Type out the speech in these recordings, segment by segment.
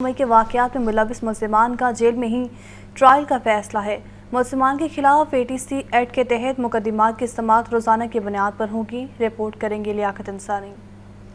مئی کے واقعات میں ملوث ملزمان کا جیل میں ہی ٹرائل کا فیصلہ ہے۔ ملزمان کے خلاف ATC ایکٹ کے تحت مقدمات کی سماعت روزانہ کی بنیاد پر ہوگی۔ رپورٹ کریں گے لیاقت انصاری۔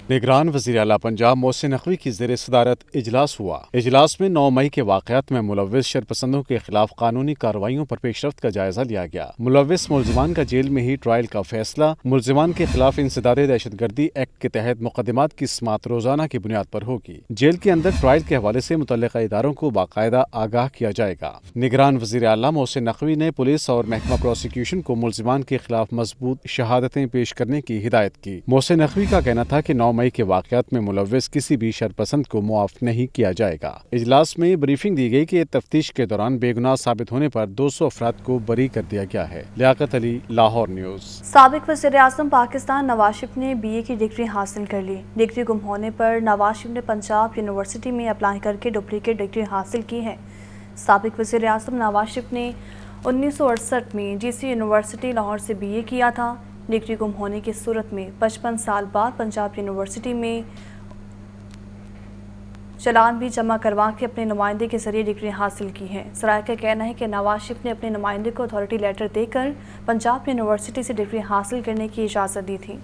نگران وزیر اعلیٰ پنجاب محسن نقوی کی زیر صدارت اجلاس ہوا۔ اجلاس میں 9 مئی کے واقعات میں ملوث شرپسندوں کے خلاف قانونی کارروائیوں پر پیش رفت کا جائزہ لیا گیا۔ ملوث ملزمان کا جیل میں ہی ٹرائل کا فیصلہ۔ ملزمان کے خلاف انسداد دہشت گردی ایکٹ کے تحت مقدمات کی سماعت روزانہ کی بنیاد پر ہوگی۔ جیل کے اندر ٹرائل کے حوالے سے متعلقہ اداروں کو باقاعدہ آگاہ کیا جائے گا۔ نگران وزیر اعلیٰ محسن نقوی نے پولیس اور محکمہ پروسیکیوشن کو ملزمان کے خلاف مضبوط شہادتیں پیش کرنے کی ہدایت کی۔ محسن نقوی کا کہنا تھا کہ 9 مئی کے واقعات میں ملوث کسی بھی شرپسند کو معاف نہیں کیا جائے گا۔ اجلاس میں بریفنگ دی گئی کہ تفتیش کے دوران بے گناہ ثابت ہونے پر 200 افراد کو بری کر دیا گیا ہے۔ لیاقت علی، لاہور نیوز۔ سابق وزیر اعظم پاکستان نواز شریف نے BA کی ڈگری حاصل کر لی۔ ڈگری گم ہونے پر نواز شریف نے پنجاب یونیورسٹی میں اپلائی کر کے ڈپلیکیٹ ڈگری حاصل کی ہے۔ سابق وزیر اعظم نواز شریف نے 1968 میں GC یونیورسٹی لاہور سے BA کیا تھا۔ ڈگری گم ہونے کی صورت میں 55 سال بعد پنجاب یونیورسٹی میں چلان بھی جمع کروا کے اپنے نمائندے کے ذریعے ڈگری حاصل کی ہے۔ ذرائع کا کہنا ہے کہ نواز شریف نے اپنے نمائندے کو اتھارٹی لیٹر دے کر پنجاب یونیورسٹی سے ڈگری حاصل کرنے کی اجازت دی تھی۔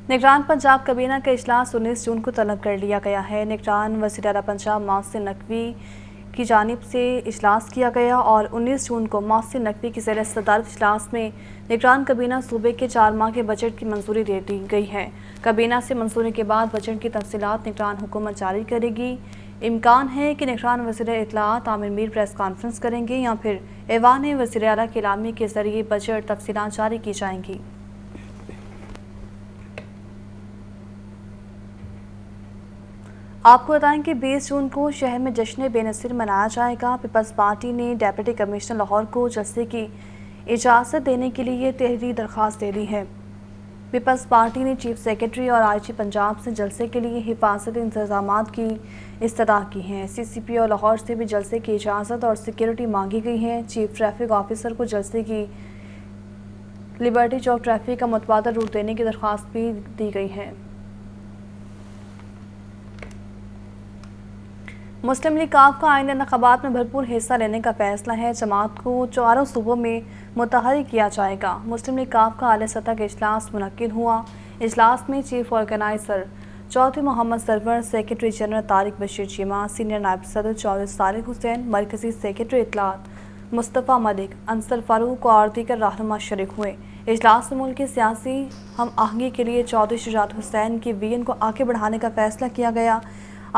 نگران پنجاب کابینہ کا اجلاس 19 جون کو طلب کر لیا گیا ہے۔ نگران وزیر اعلیٰ پنجاب محسن نقوی کی جانب سے اجلاس کیا گیا اور 19 جون کو محسن نقوی کی زیر صدارت اجلاس میں نگران کابینہ صوبے کے 4 ماہ کے بجٹ کی منظوری دے دی گئی ہے۔ کابینہ سے منظوری کے بعد بجٹ کی تفصیلات نگران حکومت جاری کرے گی۔ امکان ہے کہ نگران وزیر اطلاعات عامر میر پریس کانفرنس کریں گے یا پھر ایوان وزیر اعلیٰ کے اعلامیے کے ذریعے بجٹ تفصیلات جاری کی جائیں گی۔ آپ کو بتائیں کہ 20 جون کو شہر میں جشن بے نظیر منایا جائے گا۔ پیپلز پارٹی نے ڈپٹی کمشنر لاہور کو جلسے کی اجازت دینے کے لیے تحریری درخواست دے دی ہے۔ پیپلز پارٹی نے چیف سیکرٹری اور IG پنجاب سے جلسے کے لیے حفاظتی انتظامات کی استدعا کی ہے۔ CCPO لاہور سے بھی جلسے کی اجازت اور سیکورٹی مانگی گئی ہے۔ چیف ٹریفک آفیسر کو جلسے کی لبرٹی چوک ٹریفک کا متبادل روٹ دینے کی درخواست بھی دی گئی ہے۔ مسلم لیگ کاف کا آئندہ انتخابات میں بھرپور حصہ لینے کا فیصلہ ہے۔ جماعت کو 4 صوبوں میں متحرک کیا جائے گا۔ مسلم لیگ کاف کا اعلیٰ سطح کا اجلاس منعقد ہوا۔ اجلاس میں chief organiser Chaudhry Muhammad Sarwar, secretary general Tariq Bashir Cheema, senior نائب صدر چودھری صالح حسین، مرکزی سیکرٹری اطلاعات مصطفیٰ ملک، انصر فاروق اور دیگر رہنما شریک ہوئے۔ اجلاس میں ملک کی سیاسی ہم آہنگی کے لیے چودھری شجاعت حسین کی وژن کو آگے بڑھانے کا فیصلہ کیا گیا۔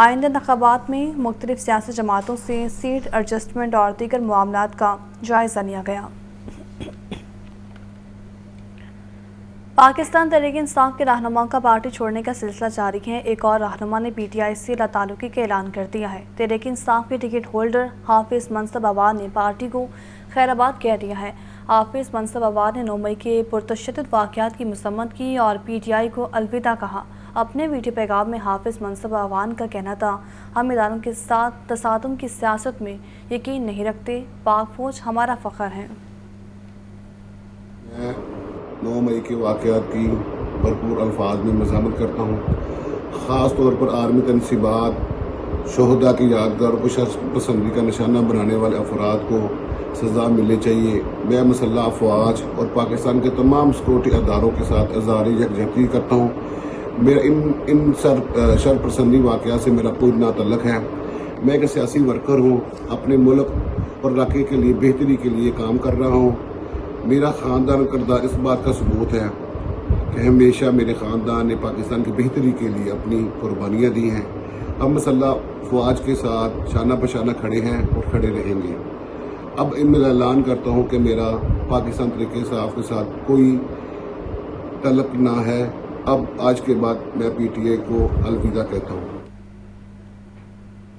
آئندہ انتخابات میں مختلف سیاسی جماعتوں سے سیٹ ایڈجسٹمنٹ اور دیگر معاملات کا جائزہ لیا گیا۔ پاکستان تحریک انصاف کے رہنماؤں کا پارٹی چھوڑنے کا سلسلہ جاری ہے۔ ایک اور رہنما نے PTI سے لا تعلقی کا اعلان کر دیا ہے۔ تحریک انصاف کے ٹکٹ ہولڈر حافظ منصب آباد نے پارٹی کو خیر آباد کہہ دیا ہے۔ حافظ منصب آباد نے 9 مئی کے پرتشدد واقعات کی مذمت کی اور PTI کو الوداع کہا۔ اپنے ویڈیو پیغام میں حافظ منصب آباد کا کہنا تھا، ہم اداروں کے ساتھ تصادم کی سیاست میں یقین نہیں رکھتے، پاک فوج ہمارا فخر ہے۔ میں 9 مئی کے واقعات کی بھرپور الفاظ میں مذمت کرتا ہوں۔ خاص طور پر آرمی تنصیبات، شہداء کی یادگاروں کو شخص پسندی کا نشانہ بنانے والے افراد کو سزا ملنی چاہیے۔ میں مسلح افواج اور پاکستان کے تمام سیکورٹی اداروں کے ساتھ اظہار یکجہتی کرتا ہوں۔ میرا ان شرپسندی واقعات سے میرا کوئی نہ تعلق ہے۔ میں ایک سیاسی ورکر ہوں، اپنے ملک اور علاقے کے لیے بہتری کے لیے کام کر رہا ہوں۔ میرا خاندان کردار اس بات کا ثبوت ہے کہ ہمیشہ میرے خاندان نے پاکستان کی بہتری کے لیے اپنی قربانیاں دی ہیں۔ ہم مسلح افواج کے ساتھ شانہ بشانہ کھڑے ہیں اور کھڑے رہیں گے۔ اب میں اعلان کرتا ہوں کہ میرا پاکستان تحریک انصاف کے ساتھ کوئی تعلق نہ ہے۔ اب آج کے بعد میں PTI کو الوداع کہتا ہوں۔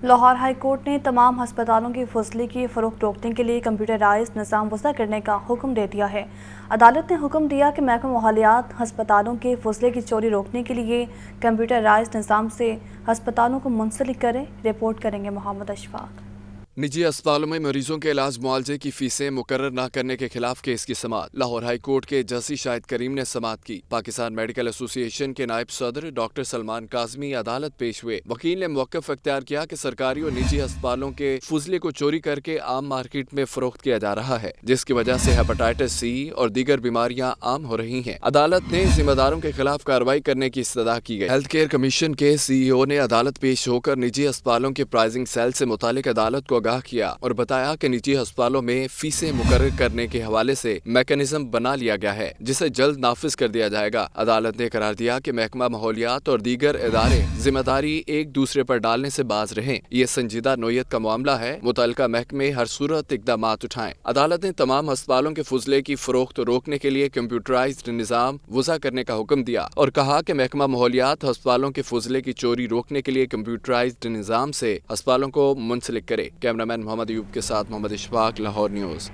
لاہور ہائی کورٹ نے تمام ہسپتالوں کی فضلے کی فروخت روکنے کے لیے کمپیوٹرائزڈ نظام وضع کرنے کا حکم دے دیا ہے۔ عدالت نے حکم دیا کہ محکمہ ماحولیات ہسپتالوں کے فضلے کی چوری روکنے کے لیے کمپیوٹرائزڈ نظام سے ہسپتالوں کو منسلک کرے۔ رپورٹ کریں گے محمد اشفاق۔ निजी अस्पतालों में मरीजों के इलाज मुआवजे की फीसें मुकर्रर न करने के खिलाफ केस की समाअत। लाहौर हाई कोर्ट के जजी शाहिद करीम ने समाअत की। पाकिस्तान मेडिकल एसोसिएशन के नायब सदर डॉक्टर सलमान काजमी अदालत पेश हुए। वकील ने मौक़िफ़ अख्तियार किया कि सरकारी और निजी अस्पतालों के फुजले को चोरी करके आम मार्केट में फरोख्त किया जा रहा है, जिसकी वजह से हेपेटाइटिस सी और दीगर बीमारियां आम हो रही हैं। अदालत ने जिम्मेदारों के खिलाफ कार्रवाई करने की इस्तदा की गई। हेल्थ केयर कमीशन के CEO ने अदालत पेश होकर निजी अस्पतालों के प्राइसिंग सेल से मुतालिक अदालत को आगाह किया और बताया कि निजी अस्पतालों में फीसें मुकर्रर करने के हवाले से मैकेनिज्म बना लिया गया है, जिसे जल्द नाफिज कर दिया जाएगा। अदालत ने करार दिया कि महकमा माहौलियात और दीगर इदारे जिम्मेदारी एक दूसरे पर डालने से बाज रहें। ये संजीदा नोयत का मामला है, मुतल्लिका महकमे हर सूरत इक़दामात उठाएं। अदालत ने तमाम अस्पतालों के फुजले की फरोख्त रोकने के लिए कंप्यूटराइज्ड निज़ाम वज़ा करने का हुक्म दिया और कहा कि महकमा माहौलियात अस्पतालों के फुजले की चोरी रोकने के लिए कंप्यूटराइज्ड निज़ाम से अस्पतालों को मुंसलिक करे। कैमरामैन मोहम्मद अयूब के साथ मोहम्मद इशफाक, लाहौर न्यूज़।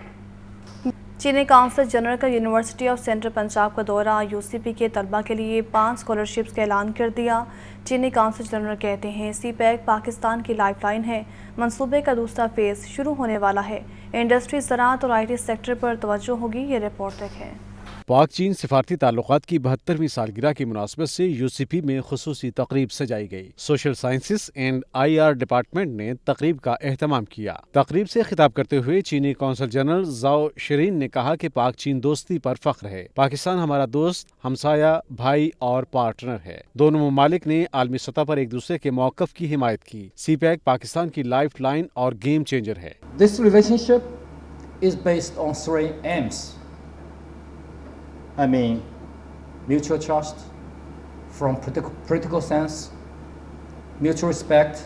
चीनी काउंसिल जनरल का यूनिवर्सिटी ऑफ सेंट्रल पंजाब का दौरा। UCP के तलबा के लिए 5 स्कॉलरशिप्स का ऐलान कर दिया। चीनी काउंसिल जनरल कहते हैं CPEC पाकिस्तान की लाइफलाइन है। मंसूबे का दूसरा फेज़ शुरू होने वाला है। इंडस्ट्री, ज़राअत और IT सेक्टर पर तवज्जो होगी। ये रिपोर्ट देखें। पाक चीन सिफारती ताल्लुकात की 72वीं सालगिरह की मुनासबत से UCP में खुसूसी तकरीब सजाई गई। Social sciences and IR department ने तकरीब का एहतमाम किया। तकरीब से खिताब करते हुए चीनी कौंसल जनरल ज़ाओ शिरीन ने कहा कि पाक चीन दोस्ती पर फख्र है। पाकिस्तान हमारा दोस्त, हमसाया, भाई और पार्टनर है। दोनों ममालिक ने आलमी सतह पर एक दूसरे के मौक़िफ़ की हिमायत की। CPEC पाकिस्तान की लाइफ लाइन और गेम चेंजर है। This relationship is based on 3 aims. Mutual trust, from political sense, mutual respect,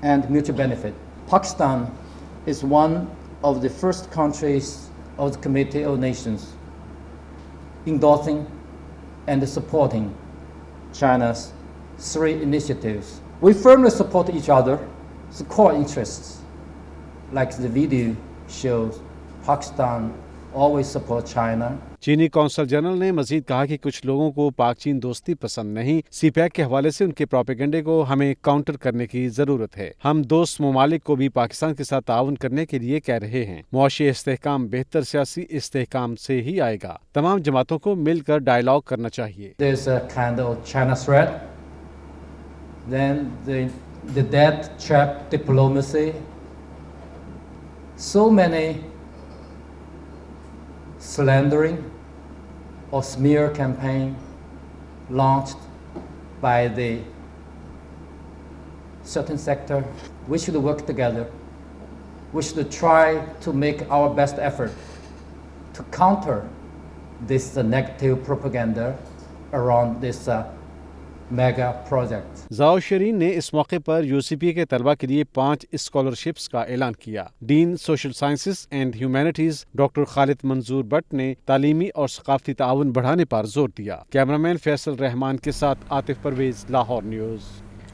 and mutual benefit. Pakistan is one of the first countries of the Committee of Nations endorsing and supporting China's 3 initiatives. We firmly support each other's core interests. Like the video shows, Pakistan always support China. चीनी consul general ने मजीद कहा कि कुछ लोगों को पाक चीन दोस्ती पसंद नहीं। CPEC के हवाले से उनके प्रोपेगेंडे को हमें काउंटर करने की जरूरत है। हम दोस्त ममालिक को भी पाकिस्तान के साथ ताउन करने के लिए कह रहे हैं। मुआशी इस्तेहकाम बेहतर सियासी इस्तेहकाम से ही आएगा। तमाम जमातों को मिलकर डायलॉग करना चाहिए। There's a kind of China threat, then the death trap diplomacy, so many slandering or smear campaign launched by the certain sector. We should work together. We should try to make our best effort to counter this negative propaganda around this mega project. Zhao Sharin ने इस मौके पर UCP के तलबा के लिए 5 scholarships का ऐलान किया। Dean social sciences and humanities doctor Khalid मंजूर बट ने तालीमी और सकाफती ताउन बढ़ाने पर जोर दिया। कैमरामैन फैसल रहमान के साथ आतिफ परवेज, लाहौर न्यूज़।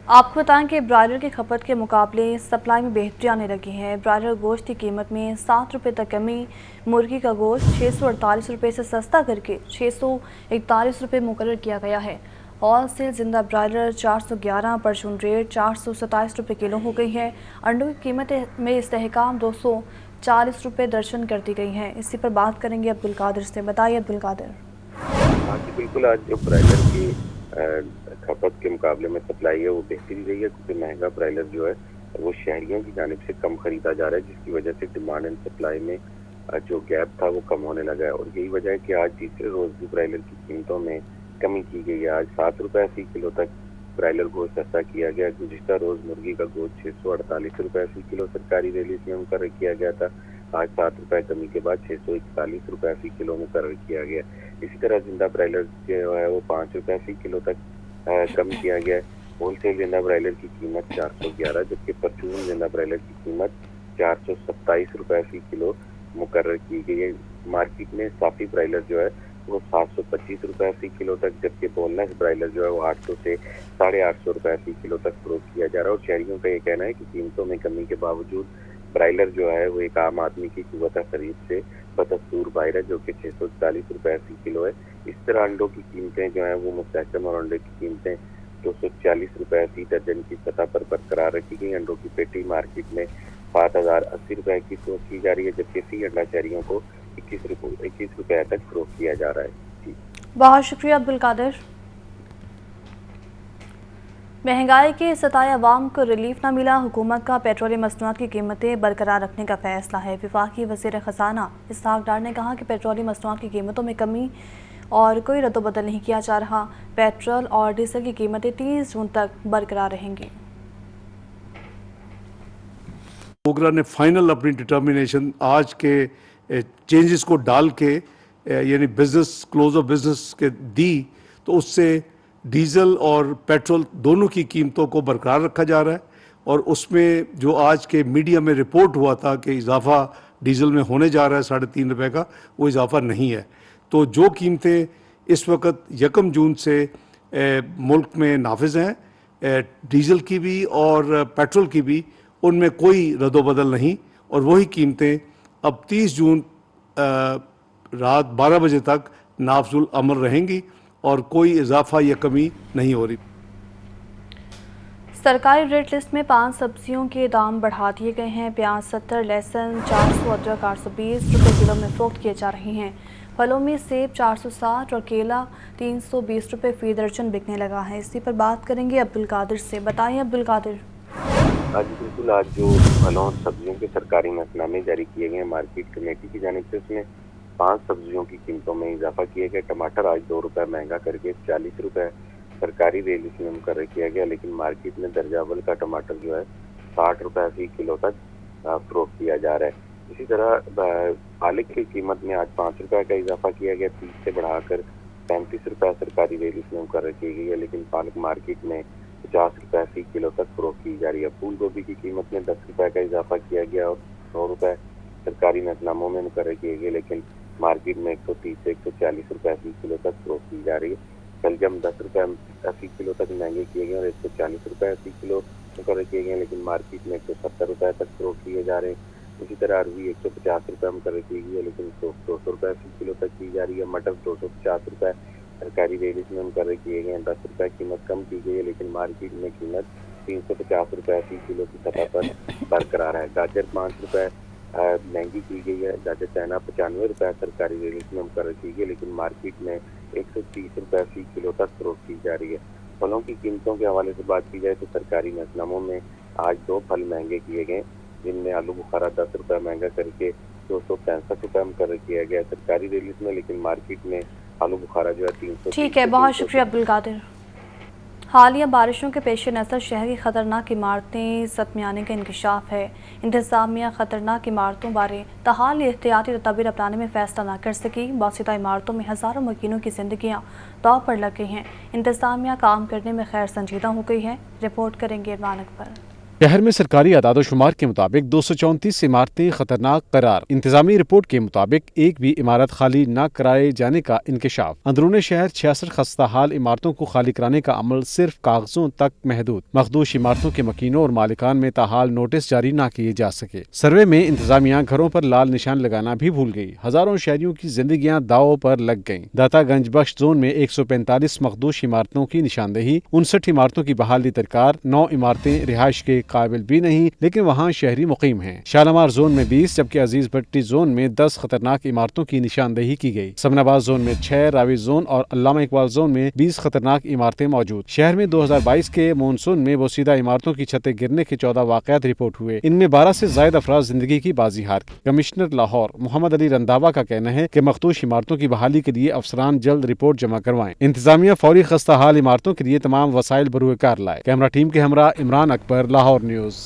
आपको बताएं कि ब्रायलर की खपत के मुकाबले सप्लाई में बेहतरी आने लगी है। ब्रायलर गोश्त की कीमत में 7 रुपये तक कमी। मुर्गी का गोश्त 648 रुपये से सस्ता करके 641 रुपये मुकर्रर किया गया है। होल सेल जिंदा ब्रायलर 411, परचून रेट 427 रुपये किलो हो गई है। अंडों की कीमत में इस्तेहकाम 240 रुपये दर्जन कर दी गई है। इसी पर बात करेंगे अब्दुल कादिर से। बताइए अब्दुल कादिर। हाँ जी बिल्कुल, आज जो ब्रायलर की खपत के मुकाबले में सप्लाई है वो बेहतरी रही है, क्योंकि महंगा ब्रायलर जो है वो शहरियों की जानिब से कम खरीदा जा रहा है, जिसकी वजह से डिमांड एंड सप्लाई में जो गैप था वो कम होने लगा है। और यही वजह है कि आज तीसरे रोज़ भी ब्रायलर की कीमतों में कमी की गई है। आज 7 रुपये फी किलो तक ब्रायलर गोश्त सस्ता किया गया। गुज़िश्ता रोज़ मुर्गी का गोश्त 648 रुपये फी किलो सरकारी रिलीज में मुकर्रर किया गया था। आज 7 रुपये कमी के बाद 641 रुपये फी किलो मुकर्रर किया गया। इसी तरह जिंदा ब्रायलर जो है वो 5 रुपये फी किलो तक कम किया गया है। होल सेल जिंदा ब्रायलर की कीमत 411, जबकि परचून जिंदा ब्रायलर की कीमत 427 रुपये फी किलो मुकर्रर की गई है। मार्केट में साफ़ी ब्रायलर जो है वो 725 रुपये फी किलो तक, जबकि बोनलेस ब्रायलर जो है वो 800 से 850 रुपये फी किलो तक फरोख्त किया जा रहा है। और शहरियों का ये कहना है कि कीमतों में कमी के बावजूद ब्रायलर जो है वो एक आम आदमी की क़ुव्वत खरीद से बदस्तूर बाहर है, जो कि 640 रुपये फी किलो है। इस तरह अंडों की कीमतें जो हैं वो मुस्तहकम और अंडे की कीमतें 240 रुपये फी दर्जन की सतह पर बरकरार रखी गई। अंडों की पेटी मार्केट में 7,080 रुपए की फरोख्त की जा रही है, जबकि सी अंडा शहरियों को 21 रुपए तक फरोख्त किया जा रहा है। जी बहुत शुक्रिया अब्दुल कादिर। महंगाई के सताए अवाम को रिलीफ न मिला, हुकूमत का पेट्रोलियम मसनूआत की कीमतें बरकरार रखने का फैसला है। वफाकी वज़ीर ख़ज़ाना इसहाक़ डार ने कहा कि पेट्रोलियम मसनूआत की कीमतों में कमी और कोई रद्दोबदल नहीं किया जा रहा। पेट्रोल और डीजल की कीमतें 30 जून तक बरकरार रहेंगी। ओगरा ने फाइनल अपनी डिटर्मिनेशन आज के चेंजेस को डाल के यानी बिजनेस क्लोज ऑफ बिजनेस के दी, तो उससे डीजल और पेट्रोल दोनों की कीमतों को बरकरार रखा जा रहा है। और उसमें जो आज के मीडिया में रिपोर्ट हुआ था कि इजाफा डीजल में होने जा रहा है 3.5 रुपए का, वो इजाफा नहीं है। तो जो कीमतें इस वक्त 1 जून से मुल्क में नाफिज हैं, डीजल की भी और पेट्रोल की भी, उनमें कोई रद्दोबदल नहीं, और वही कीमतें अब 30 जून रात 12 बजे तक नाफजुल अमल रहेंगी और कोई इजाफा या कमी नहीं हो रही। सरकारी रेट लिस्ट में 5 सब्जियों के दाम बढ़ा दिए गए हैं। प्याज 70, लहसुन 400, अदरक 820 रुपये किलो में फरोख्त किए जा रहे हैं। फलों में सेब 460 और केला 320 रुपये फी दर्जन बिकने लगा है। इसी पर बात करेंगे अब्दुल कादिर से। बताइए अब्दुल कादिर। आज बिल्कुल, आज जो फलों और सब्जियों के सरकारी नसनामे जारी किए गए मार्केट कमेटी की जानिब से, उसमें 5 सब्जियों की कीमतों में इजाफा किया गया। टमाटर आज 2 रुपये महंगा करके 40 रुपये सरकारी रेट लिस्ट में मुकर्रर किया गया, लेकिन मार्केट में दर्जा अव्वल का टमाटर जो है 60 रुपये फी किलो तक फरोख्त किया जा रहा है। इसी तरह पालक की कीमत में आज 5 रुपये का इजाफा किया गया, 30 से बढ़ाकर 35 रुपये सरकारी रेट लिस्ट में मुकर्रर की गई है, लेकिन पालक मार्केट में 50 रुपये फी किलो तक फरोख्त की जा रही है। फूल गोभी की कीमत में 10 रुपये का इजाफा किया गया और 100 रुपये सरकारी नसनामों में मुकर्रर किए गए, लेकिन मार्केट में 130 से 140 रुपये फी किलो तक फरोख्त की जा रही है। शलजम 10 रुपये फी किलो तक महंगे किए गए और 140 रुपये फी किलो मुकर्रर किए गए, लेकिन मार्केट में 170 रुपये तक फरोख्त किए जा रहे हैं। इसी तरह अरवी 150 रुपये मुकर्रर की गई है, लेकिन 200 रुपये फी किलो तक की जा रही है। मटर 250 रुपये सरकारी रेट में मुकर्रर किए गए हैं, 10 रुपये कीमत कम की गई है, लेकिन मार्केट में कीमत 350 रुपये फी किलो की सतह पर बरकरार है। गाजर 5 रुपये महंगी की गई है। गाजर चाइना 95 रुपये सरकारी रेट में मुकर्रर की गई, लेकिन मार्केट में 130 रुपये फी किलो तक फरोख्त की जा रही है। फलों की कीमतों के हवाले से बात की जाए तो सरकारी नसनामों में आज 2 फल महंगे किए गए, जिनमें आलू बुखारा 10 रुपये महंगा करके 265 रुपये मुकर्रर किया गया सरकारी रेट में, लेकिन मार्केट में आलू बुखारा जो है 300। ठीक है, बहुत शुक्रिया अब्दुल कादिर। हालिया बारिशों के पेश नज़र शहर की खतरनाक इमारतें सतमे आने का इंकशाफ है। इंतजामिया खतरनाक इमारतों बारे तहाल एहतियाती तदबीर अपनाने में फैसला न कर सकी। बासिता इमारतों में हज़ारों मकीनों की जिंदगियाँ दाव पर लग गई हैं। इंतजामिया काम करने में खैर संजीदा हो गई है। रिपोर्ट करेंगे इरमान अकबर। शहर में सरकारी आदादोशुमार के मुताबिक 234 इमारतें खतरनाक करार। इंतजामी रिपोर्ट के मुताबिक एक भी इमारत खाली न कराए जाने का इंकशाफ। अंदरून शहर 66 खस्ता हाल इमारतों को खाली कराने का अमल सिर्फ कागजों तक महदूद। मखदूश इमारतों के मकीनों और मालिकान में ताहाल नोटिस जारी न किए जा सके। सर्वे में इंतजामिया घरों पर लाल निशान लगाना भी भूल गई। हजारों शहरियों की जिंदगियां दाव पर लग गईं। दातागंज बख्श जोन में 145 मखदूश इमारतों की निशानदेही, 59 इमारतों की बहाली दरकार, 9 इमारतें रिहाइश के काबिल भी नहीं, लेकिन वहाँ शहरी मुकीम हैं। शालामार जोन में 20 जबकि अजीज भट्टी जोन में 10 खतरनाक इमारतों की निशानदेही की गई। समनाबाद जोन में 6, रावी जोन और अल्लामा इकबाल जोन में 20 खतरनाक इमारतें मौजूद। शहर में 2022 के मानसून में बोसीदा इमारतों की छतें गिरने के 14 वाकयात रिपोर्ट हुए। इनमें 12 से ज्यादा अफराद जिंदगी की बाजी हार गए। कमिश्नर लाहौर मोहम्मद अली रंधावा का कहना है कि मखदूश इमारतों की बहाली के लिए अफसरान जल्द रिपोर्ट जमा करवाएं। इंतजामिया फौरी खस्ता हाल इमारतों के लिए तमाम वसाइल बरूकार लाए। कैमरा टीम के हमरा इमरान अकबर, लाहौर न्यूज़।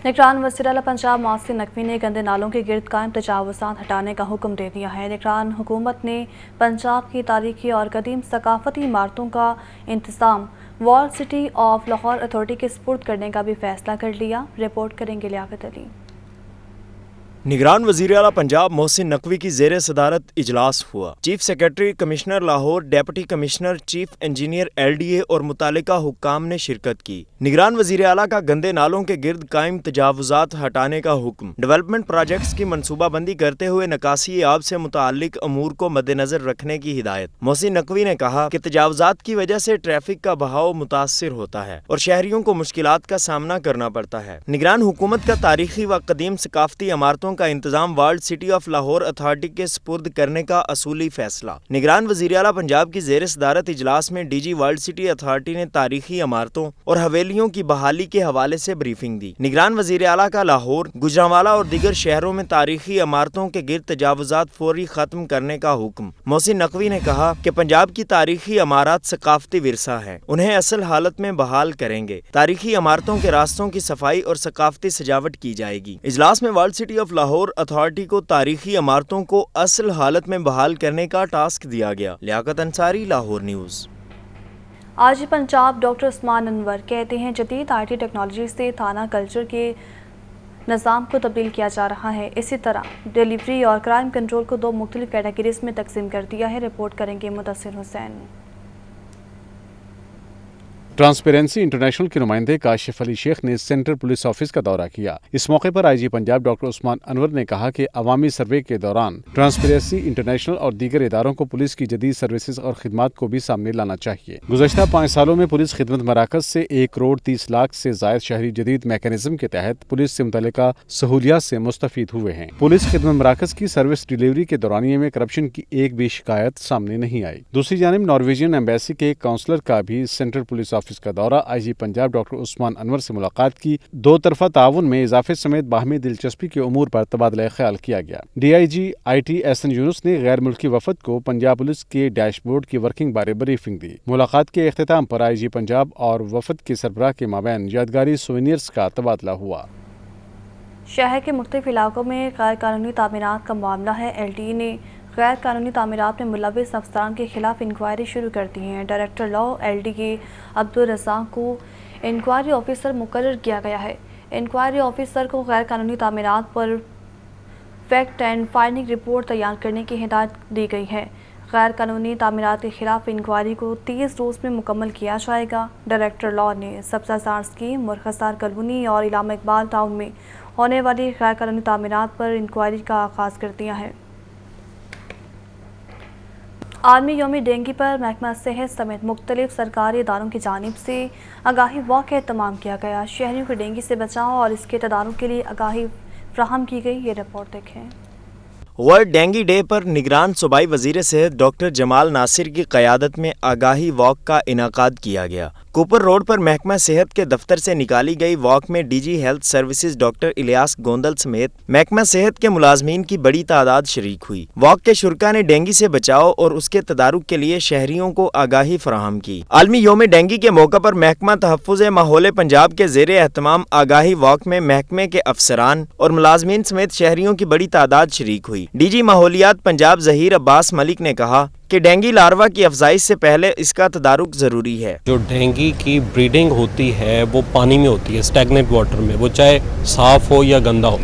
निगरान वज़ीर आला पंजाब मोहसिन नकवी ने गंदे नालों के गिर्द कायम तजावुज़ात हटाने का हुक्म दे दिया है। निगरान हुकूमत ने पंजाब की तारीखी और कदीम सकाफती इमारतों का इंतज़ाम wall city of Lahore authority के सुपुर्द करने का भी फैसला कर लिया। रिपोर्ट करेंगे लियाकत अली। निगरान वज़ीर आला पंजाब मोहसिन नकवी की ज़ेर सदारत इजलास हुआ। Chief secretary commissioner Lahore, deputy commissioner, chief engineer LDA और मुतालिका हुक्काम ने शिरकत की। निगरान वज़ीर आला का गंदे नालों के गिर्द कायम तजावुज़ात हटाने का हुक्म। डेवलपमेंट प्रोजेक्ट्स की मनसूबाबंदी करते हुए निकासी आब से मुताल्लिक अमूर को मद्देनजर रखने की हिदायत। मोहसिन नकवी ने कहा कि तजावुज़ात की वजह से ट्रैफिक का बहाव मुतासिर होता है और शहरियों को मुश्किलात का सामना करना पड़ता है। निगरान हुकूमत का तारीखी व कदीम सकाफती इमारतों का इंतजाम world city of Lahore authority के स्पुर्द करने का असूली फैसला। निगरान वज़ीर आला पंजाब की ज़ेर सदारत इजलास में DG वर्ल्ड सिटी अथॉरिटी ने तारीखी इमारतों और हवेलियों की बहाली के हवाले से ब्रीफिंग दी। निगरान वज़ीर आला का लाहौर, गुजरांवाला और दीगर शहरों में तारीखी इमारतों के गिर्द तजावुज़ात फौरी खत्म करने का हुक्म। मोहसिन नकवी ने कहा कि पंजाब की तारीखी इमारत सकाफती विरसा है, उन्हें असल हालत में बहाल करेंगे। तारीखी इमारतों के रास्तों की सफाई और सकाफती सजावट की जाएगी। इजलास में world city of Lahore authority को तारीखी इमारतों को असल हालत में बहाल करने का टास्क दिया गया। लियाकत अंसारी, लाहौर न्यूज़। आज पंजाब डॉक्टर उस्मान अनवर कहते हैं जदीद IT टेक्नोलॉजी से थाना कल्चर के निज़ाम को तब्दील किया जा रहा है। इसी तरह डिलीवरी और क्राइम कंट्रोल को 2 मुख्तलिफ कैटेगरीज में तकसीम कर दिया है। रिपोर्ट करेंगे मुदस्सिर हुसैन। ट्रांसपेरेंसी इंटरनेशनल के नुमाइंदे काशिफ अली शेख ने सेंट्रल पुलिस ऑफिस का दौरा किया। इस मौके पर IG पंजाब डॉक्टर उस्मान अनवर ने कहा कि अवामी सर्वे के दौरान ट्रांसपेरेंसी इंटरनेशनल और दीगर इदारों को पुलिस की जदीद सर्विसेज और खिदमात को भी सामने लाना चाहिए। गुज़श्ता 5 सालों में पुलिस खिदमत मराकज से 1,30,00,000 से जायद शहरी जदीद मैकेनिज्म के तहत पुलिस से मुतल्लिका सहूलियात से मुस्तफीद हुए हैं। पुलिस खिदमत मराकज की सर्विस डिलीवरी के दौरानिये में करप्शन की एक भी शिकायत सामने नहीं आई। दूसरी जानिब नॉर्वेजियन एम्बेसी के काउंसलर का भी सेंट्रल पुलिस ऑफिस का दौरा IG पंजाब डॉक्टर उस्मान अनवर से मुलाकात की। 2 तरफा ताउन में इजाफे समेत बाहमी दिलचस्पी के उमूर पर तबादला ख्याल किया गया। DIG IT SN यूनुस ने गैर मुल्की वफद को पंजाब पुलिस के डैशबोर्ड की वर्किंग बारे ब्रीफिंग दी। मुलाकात के इख्तिताम पर IG पंजाब और वफद के सरबराह के माबैन यादगारी सोवेनियर्स का तबादला हुआ। शहर के मुख्तलिफ इलाकों में गैर कानूनी तामीरात का मामला है। LDA ने गैर कानूनी तामीरात में मुलव्विस अफसरान के खिलाफ इंक्वायरी शुरू कर दी है। Director law LDA Abdul Razzaq को इंक्वायरी ऑफिसर मुकर्रर किया गया है। इंक्वायरी ऑफिसर को गैर कानूनी तामीरात पर फैक्ट एंड फाइंडिंग रिपोर्ट तैयार करने की हिदायत दी गई है। गैर कानूनी तामीरात के खिलाफ इंक्वायरी को 30 रोज़ में मुकम्मल किया जाएगा। डायरेक्टर लॉ ने सब्ज़ाजार स्कीम, मुरखसार कॉलोनी और इलामा इकबाल टाउन में होने वाली गैर कानूनी तामीरात पर इंक्वायरी का आगाज़ कर दिया है। आलमी यौम डेंगू पर महकमा सेहत समेत मुख्तलिफ सरकारी इदारों की जानिब से आगाही वॉक का एहतमाम किया गया। शहरियों को डेंगू से बचाव और इसके तदारुक के लिए आगाही फ्राहम की गई। ये रिपोर्ट देखें। वर्ल्ड डेंगू डे पर निगरान सूबाई वज़ीर सेहत डॉक्टर जमाल नासिर की क़यादत में आगाही वॉक का इनाकाद किया गया। कूपर रोड पर महकमा सेहत के दफ्तर से निकाली गई वॉक में DG health services doctor Ilyas Gondal समेत महकमा सेहत के मुलाजमीन की बड़ी तादाद शरीक हुई। वॉक के शुरका ने डेंगू से बचाव और उसके तदारुक के लिए शहरियों को आगाही फराहम की। आलमी यौम डेंगू के मौका पर महकमा तहफ़्फ़ुज़ माहौल पंजाब के ज़ेरे एहतमाम आगाही वॉक में महकमे के अफसरान और मुलाजमीन समेत शहरियों की बड़ी तादाद शरीक हुई। DG माहौलियात पंजाब ज़हीर अब्बास मलिक ने कहा कि डेंगू लार्वा की अफजाइश से पहले इसका तदारुक ज़रूरी है। जो डेंगू की ब्रीडिंग होती है वो पानी में होती है, स्टैग्नेंट वाटर में, वो चाहे साफ़ हो या गंदा हो,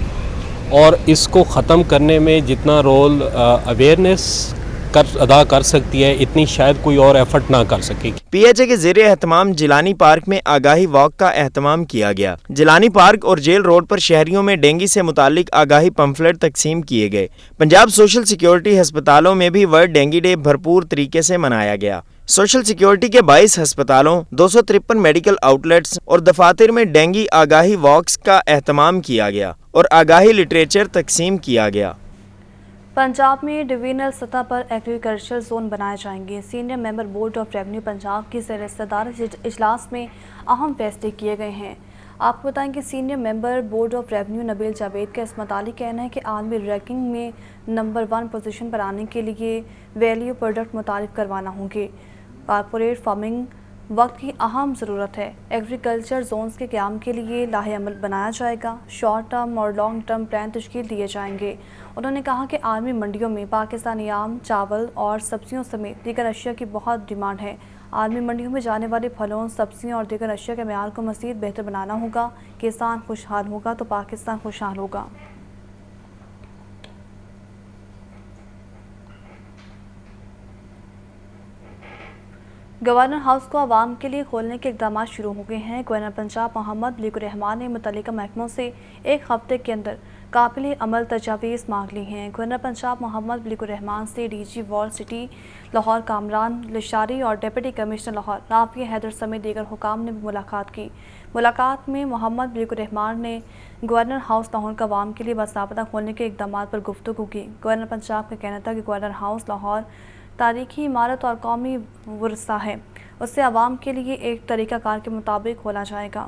और इसको ख़त्म करने में जितना रोल अवेयरनेस अदा कर सकती है इतनी शायद कोई और एफर्ट ना कर सकेगी। PHA के ज़ेरे एहतमाम जिलानी पार्क में आगाही वॉक का एहतमाम किया गया। जिलानी पार्क और जेल रोड पर शहरियों में डेंगू से मुतालिक आगाही पंफलेट तकसीम किए गए। पंजाब सोशल सिक्योरिटी हस्पतालों में भी वर्ल्ड डेंगू डे भरपूर तरीके से मनाया गया। सोशल सिक्योरिटी के 22 हस्पतालों, 253 मेडिकल आउटलेट्स और दफातर में डेंगू आगाही वॉक्स का एहतमाम किया गया और आगाही लिटरेचर तकसीम किया गया। पंजाब में डिवीजनल सतह पर एग्रीकल्चर जोन बनाए जाएंगे। Senior member board of revenue Punjab की ज़ेर सदारत इजलास में अहम फैसले किए गए हैं। आपको बताएं कि senior member board of revenue Nabeel Javed का इस मुतालिक कहना है कि आलमी रैंकिंग में नंबर 1 पोजीशन पर आने के लिए वैल्यू प्रोडक्ट मुतारिफ करवाना होंगे। कॉरपोरेट फार्मिंग वक्त की अहम ज़रूरत है। एग्रीकल्चर जोन्स के क़याम के लिए लाहे अमल बनाया जाएगा। शॉर्ट टर्म और लॉन्ग टर्म प्लान तश्कील दिए जाएंगे। उन्होंने कहा कि आलमी मंडियों में पाकिस्तानी आम, चावल और सब्जियों समेत दीगर अशिया की बहुत डिमांड है। आलमी मंडियों में जाने वाले फलों, सब्जियों और दीगर अशिया के मेयार को मज़ीद बेहतर बनाना होगा। किसान खुशहाल होगा तो पाकिस्तान खुशहाल होगा। گورنر ہاؤس کو عوام کے لیے کھولنے کے اقدامات شروع ہو گئے ہیں۔ گورنر پنجاب محمد ملک الرحمان نے متعلقہ محکموں سے ایک ہفتے کے اندر قابل عمل تجاویز مانگ لی ہیں۔ گورنر پنجاب محمد ملک الرحمان سے ڈی جی وال سٹی لاہور کامران لشاری اور ڈپٹی کمشنر لاہور رافع حیدر سمیت دیگر حکام نے بھی ملاقات کی۔ ملاقات میں محمد ملک الرحمان نے گورنر ہاؤس لاہور کا عوام کے لیے باضابطہ کھولنے کے اقدامات پر گفتگو کی۔ گورنر پنجاب کا کہنا تھا کہ گورنر ہاؤس لاہور تاریخی عمارت اور قومی ورثہ ہے، اسے عوام کے لیے ایک طریقہ کار کے مطابق کھولا جائے گا۔